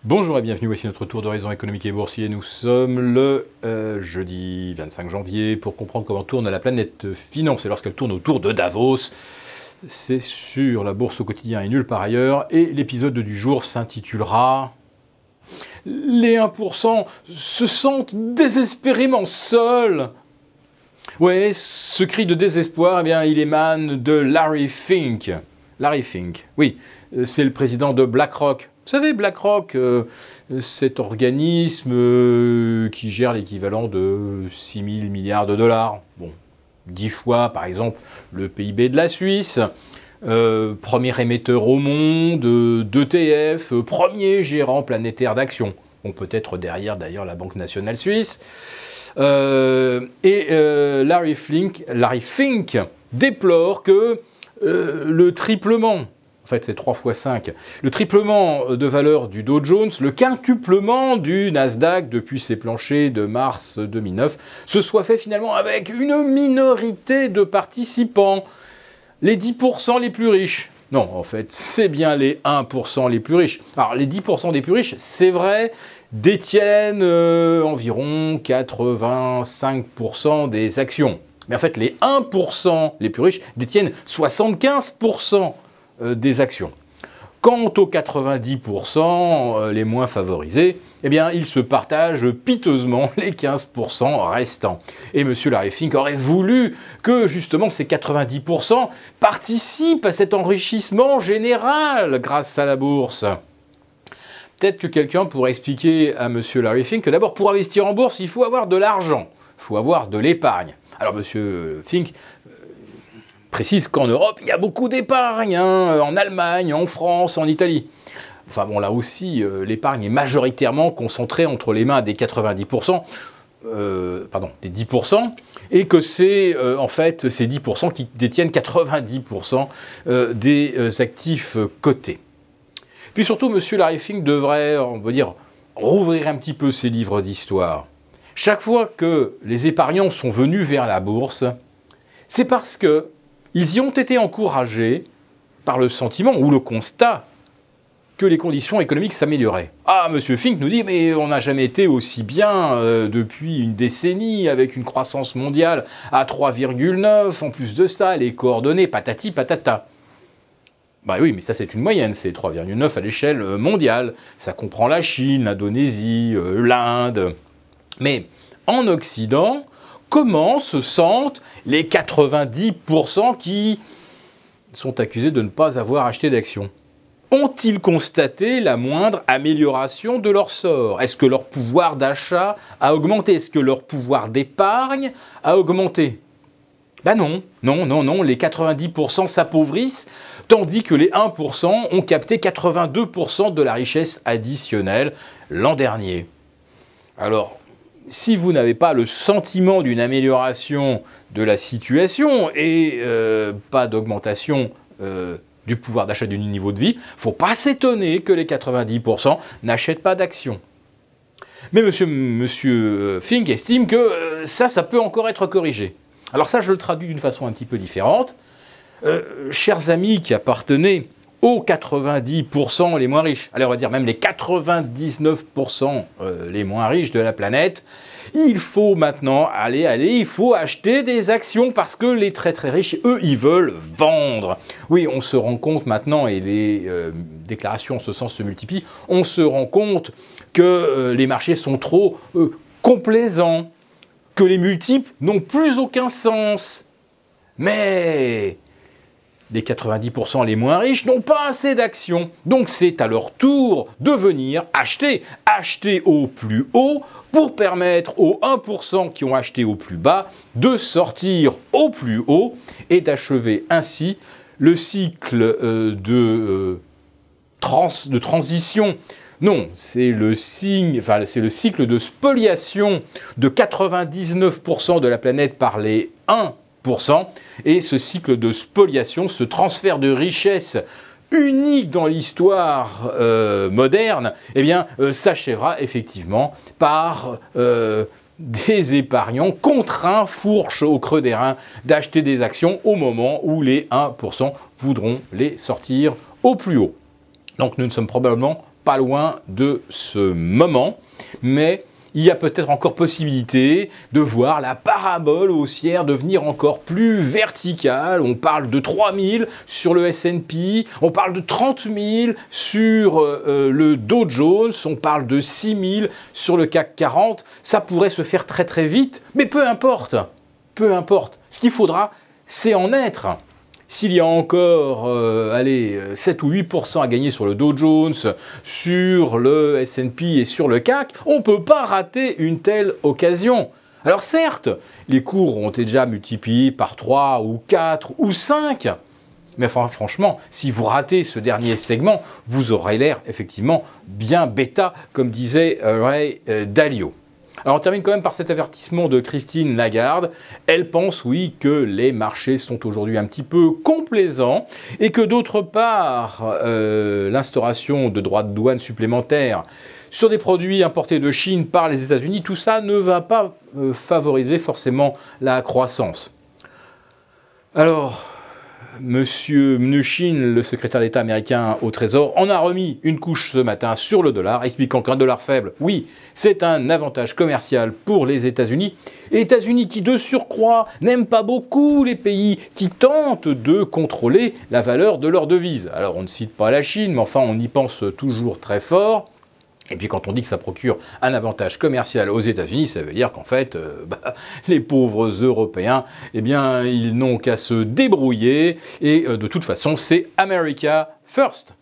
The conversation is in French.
Bonjour et bienvenue, voici notre tour d'horizon économique et boursier. Nous sommes le jeudi 25 janvier pour comprendre comment tourne la planète finance et lorsqu'elle tourne autour de Davos. C'est sur la bourse au quotidien et nulle part ailleurs. Et l'épisode du jour s'intitulera « Les 1% se sentent désespérément seuls ». Ouais, ce cri de désespoir, eh bien, il émane de Larry Fink. Larry Fink, oui, c'est le président de BlackRock. Vous savez, BlackRock, cet organisme qui gère l'équivalent de 6 000 milliards de dollars. Bon, 10 fois, par exemple, le PIB de la Suisse. Premier émetteur au monde d'ETF, premier gérant planétaire d'actions. Bon, peut-être derrière, d'ailleurs, la Banque nationale suisse. Larry Fink déplore que le triplement, en fait c'est 3 fois 5, le triplement de valeur du Dow Jones, le quintuplement du Nasdaq depuis ses planchers de mars 2009, se soit fait finalement avec une minorité de participants, les 10% les plus riches. Non, en fait, c'est bien les 1% les plus riches. Alors, les 10% des plus riches, c'est vrai, détiennent environ 85% des actions. Mais en fait, les 1% les plus riches détiennent 75% des actions. Quant aux 90% les moins favorisés, eh bien, ils se partagent piteusement les 15% restants. Et M. Larry Fink aurait voulu que, justement, ces 90% participent à cet enrichissement général grâce à la bourse. Peut-être que quelqu'un pourrait expliquer à M. Larry Fink que d'abord, pour investir en bourse, il faut avoir de l'argent, il faut avoir de l'épargne. Alors, M. Fink précise qu'en Europe, il y a beaucoup d'épargne, en Allemagne, en France, en Italie. Enfin bon, là aussi, l'épargne est majoritairement concentrée entre les mains des 90%, des 10%, et que c'est en fait ces 10% qui détiennent 90% des actifs cotés. Puis surtout, M. Larry Fink devrait, on va dire, rouvrir un petit peu ses livres d'histoire. Chaque fois que les épargnants sont venus vers la bourse, c'est parce que ils y ont été encouragés par le sentiment ou le constat que les conditions économiques s'amélioraient. Ah, M. Fink nous dit, mais on n'a jamais été aussi bien depuis une décennie, avec une croissance mondiale à 3,9, en plus de ça, les coordonnées, patati patata. Bah oui, mais ça c'est une moyenne, c'est 3,9 à l'échelle mondiale. Ça comprend la Chine, l'Indonésie, l'Inde. Mais en Occident, comment se sentent les 90% qui sont accusés de ne pas avoir acheté d'actions? Ont-ils constaté la moindre amélioration de leur sort? Est-ce que leur pouvoir d'achat a augmenté? Est-ce que leur pouvoir d'épargne a augmenté? Ben non, les 90% s'appauvrissent, tandis que les 1% ont capté 82% de la richesse additionnelle l'an dernier. Alors, si vous n'avez pas le sentiment d'une amélioration de la situation et pas d'augmentation du pouvoir d'achat du niveau de vie, il ne faut pas s'étonner que les 90% n'achètent pas d'actions. Mais monsieur Fink estime que ça peut encore être corrigé. Alors ça, je le traduis d'une façon un petit peu différente. Chers amis qui appartenaient aux 90% les moins riches, allez, on va dire même les 99% les moins riches de la planète, il faut maintenant il faut acheter des actions parce que les très très riches, eux, ils veulent vendre. Oui, on se rend compte maintenant, et les déclarations en ce sens se multiplient, on se rend compte que les marchés sont trop complaisants, que les multiples n'ont plus aucun sens. Mais les 90% les moins riches n'ont pas assez d'actions. Donc c'est à leur tour de venir acheter au plus haut pour permettre aux 1% qui ont acheté au plus bas de sortir au plus haut et d'achever ainsi le cycle de transition. Non, c'est le cycle de spoliation de 99% de la planète par les 1%. Et ce cycle de spoliation, ce transfert de richesse unique dans l'histoire moderne, eh bien, s'achèvera effectivement par des épargnants contraints, fourches au creux des reins, d'acheter des actions au moment où les 1% voudront les sortir au plus haut. Donc nous ne sommes probablement pas loin de ce moment, mais il y a peut-être encore possibilité de voir la parabole haussière devenir encore plus verticale. On parle de 3000 sur le S&P, on parle de 30 000 sur le Dow Jones, on parle de 6000 sur le CAC 40. Ça pourrait se faire très très vite, mais peu importe. Peu importe. Ce qu'il faudra, c'est en être. S'il y a encore 7 ou 8% à gagner sur le Dow Jones, sur le S&P et sur le CAC, on ne peut pas rater une telle occasion. Alors certes, les cours ont été déjà multipliés par 3 ou 4 ou 5, mais franchement, si vous ratez ce dernier segment, vous aurez l'air effectivement bien bêta, comme disait Ray Dalio. Alors on termine quand même par cet avertissement de Christine Lagarde. Elle pense, oui, que les marchés sont aujourd'hui un petit peu complaisants et que d'autre part, l'instauration de droits de douane supplémentaires sur des produits importés de Chine par les États-Unis, tout ça ne va pas favoriser forcément la croissance. Alors, Monsieur Mnuchin, le secrétaire d'État américain au Trésor, en a remis une couche ce matin sur le dollar, expliquant qu'un dollar faible, oui, c'est un avantage commercial pour les États-Unis. États-Unis qui, de surcroît, n'aiment pas beaucoup les pays qui tentent de contrôler la valeur de leur devise. Alors, on ne cite pas la Chine, mais enfin, on y pense toujours très fort. Et puis quand on dit que ça procure un avantage commercial aux États-Unis, ça veut dire qu'en fait, les pauvres Européens, eh bien, ils n'ont qu'à se débrouiller. Et de toute façon, c'est America First.